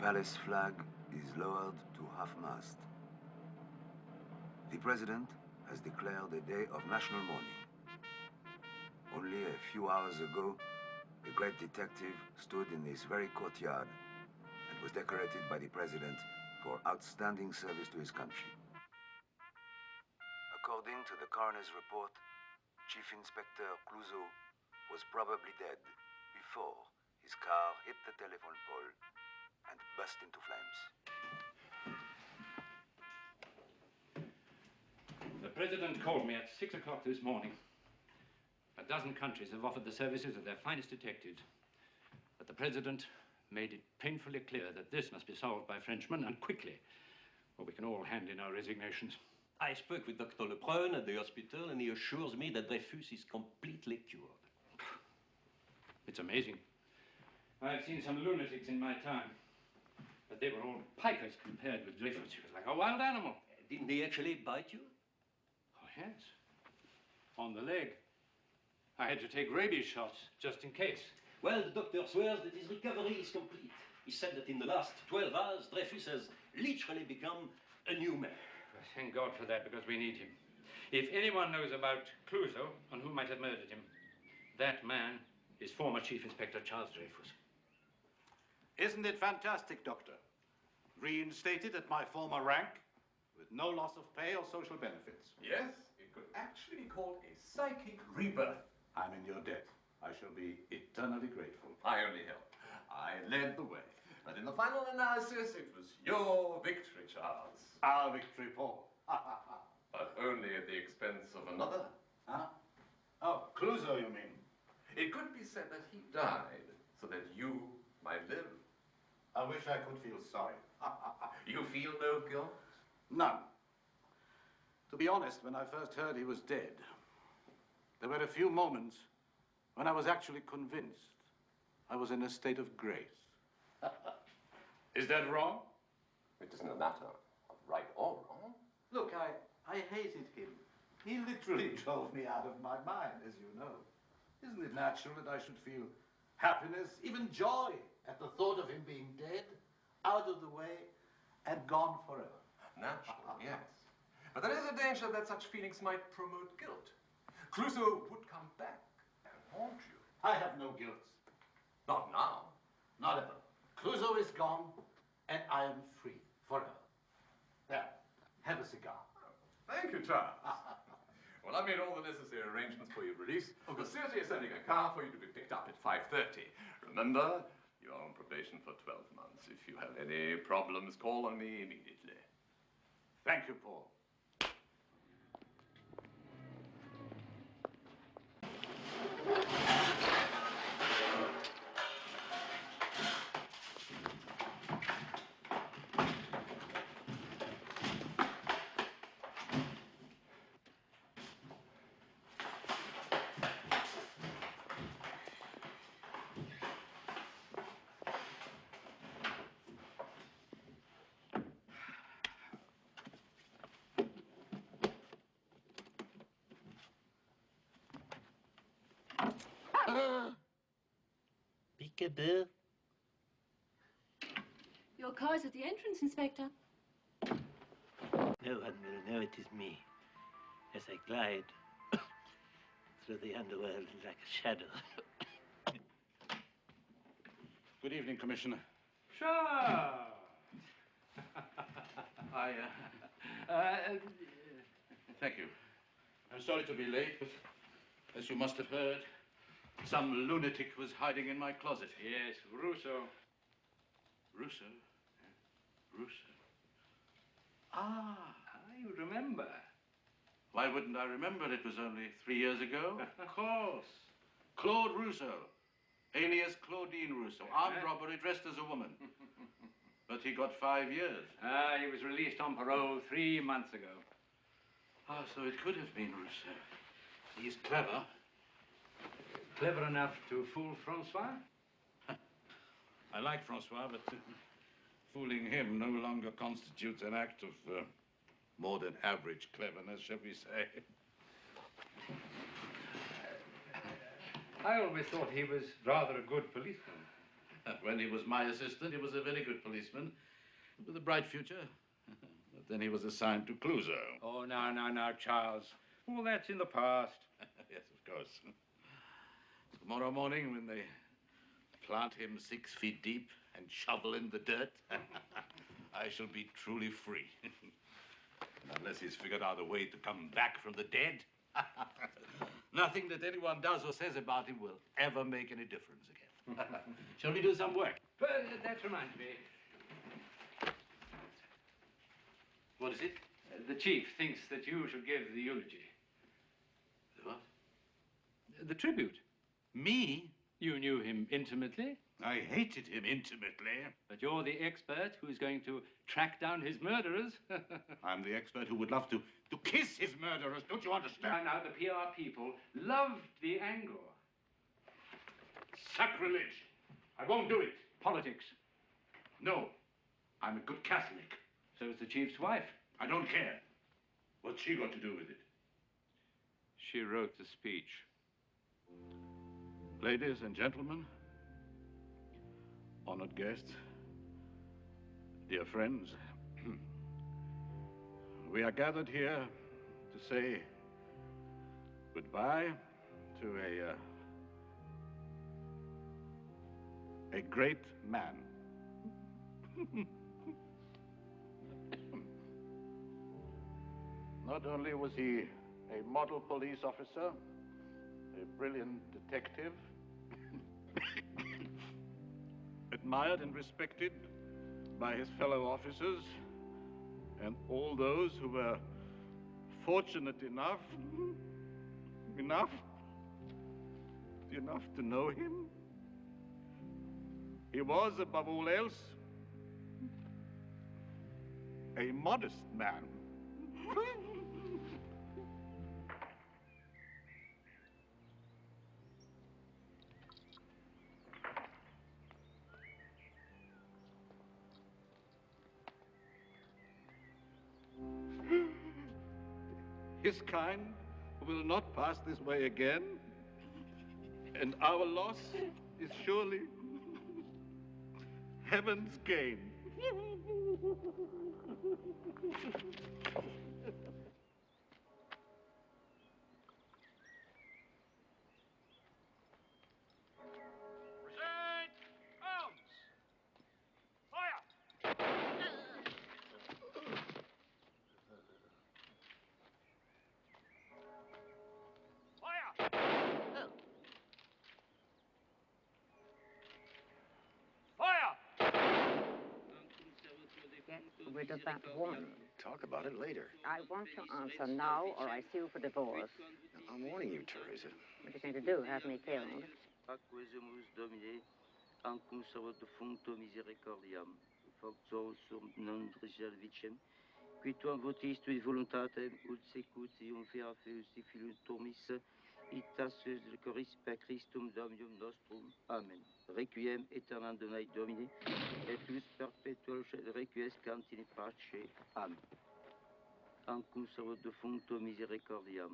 palace flag is lowered to half-mast. The president has declared a day of national mourning. Only a few hours ago, the great detective stood in this very courtyard and was decorated by the president for outstanding service to his country. According to the coroner's report, Chief Inspector Clouseau was probably dead before his car hit the telephone pole and burst into flames. The president called me at 6 o'clock this morning. A dozen countries have offered the services of their finest detectives. But the president made it painfully clear that this must be solved by Frenchmen, and quickly, or we can all hand in our resignations. I spoke with Dr. Lebrun at the hospital, and he assures me that Dreyfus is completely cured. It's amazing. I've seen some lunatics in my time, but they were all pikers compared with Dreyfus. He was like a wild animal. Didn't he actually bite you? Oh, yes. On the leg. I had to take rabies shots, just in case. Well, the doctor swears that his recovery is complete. He said that in the last 12 hours, Dreyfus has literally become a new man. Well, thank God for that, because we need him. If anyone knows about Clouseau and who might have murdered him, that man is former Chief Inspector Charles Dreyfus. Isn't it fantastic, Doctor? Reinstated at my former rank, with no loss of pay or social benefits. Yes, it could actually be called a psychic rebirth. I'm in your debt. I shall be eternally grateful. I only helped. I led the way. But in the final analysis, it was your victory, Charles. Our victory, Paul. But only at the expense of another. Huh? Oh, Clouseau, you mean? It could be said that he died so that you might live. I wish I could feel sorry. You feel no guilt? None. To be honest, when I first heard he was dead, there were a few moments when I was actually convinced I was in a state of grace. Is that wrong? It isn't a matter of right or wrong. Look, I hated him. He literally drove me out of my mind, as you know. Isn't it natural that I should feel happiness, even joy, at the thought of him being dead, out of the way, and gone forever? Natural, yes. But there is a danger that such feelings might promote guilt. Clouseau would come back and haunt you. I have no guilt. Not now. Not ever. Clouseau is gone, and I am free forever. There, have a cigar. Thank you, Charles. Well, I've made all the necessary arrangements for your release. The city is sending a car for you to be picked up at 5:30. Remember, you're on probation for 12 months. If you have any problems, call on me immediately. Thank you, Paul. Peekaboo. Your car's at the entrance, Inspector. No one will know it is me as I glide through the underworld like a shadow. Good evening, Commissioner. Sure. Thank you. I'm sorry to be late, but as you must have heard, some lunatic was hiding in my closet. Yes, Rousseau. Rousseau? Rousseau. Ah, you remember. Why wouldn't I remember? It was only 3 years ago. Of course. Claude Rousseau, alias Claudine Rousseau, armed robbery dressed as a woman. But he got 5 years. He was released on parole 3 months ago. Ah, so it could have been Rousseau. He's clever. Clever enough to fool Francois? I like Francois, but fooling him no longer constitutes an act of more than average cleverness, shall we say. I always thought he was rather a good policeman. When he was my assistant, he was a very good policeman with a bright future. But then he was assigned to Clouseau. Oh, now, Charles. All that's in the past. Yes, of course. Tomorrow morning, when they plant him 6 feet deep and shovel in the dirt, I shall be truly free. And unless he's figured out a way to come back from the dead, nothing that anyone does or says about him will ever make any difference again. Shall we do some work? That reminds me. What is it? The chief thinks that you should give the eulogy. The what? The tribute. Me? You knew him intimately, I hated him intimately. but you're the expert who's going to track down his murderers. I'm the expert who would love to kiss his murderers. Don't you understand? Now, the PR people loved the angle. Sacrilege. I won't do it. Politics. No. I'm a good Catholic. So is the chief's wife. I don't care. What's she got to do with it? She wrote the speech. Ladies and gentlemen, honored guests, dear friends, we are gathered here to say goodbye to a great man. Not only was he a model police officer, a brilliant detective, admired and respected by his fellow officers and all those who were fortunate enough to know him. He was, above all else, a modest man. His kind will not pass this way again, and our loss is surely heaven's gain. Present arms! Fire! Fire! Fire! Get rid of that woman. Talk about it later. I want your answer now, or I sue for divorce. I'm warning you, Teresa. What are you going to do? Have me killed? Aquesumus Domine, ancum servot functo misericordiam, facto sum non reservicem, qui tuam votis tui voluntatem ut secut ium fera feus filutomis, itasus coris per Christum Dominum nostrum. Amen. Requiem aeternam Donae Domine, et plus perpetual requiescant in pace. Amen. Ancum servot functo misericordiam,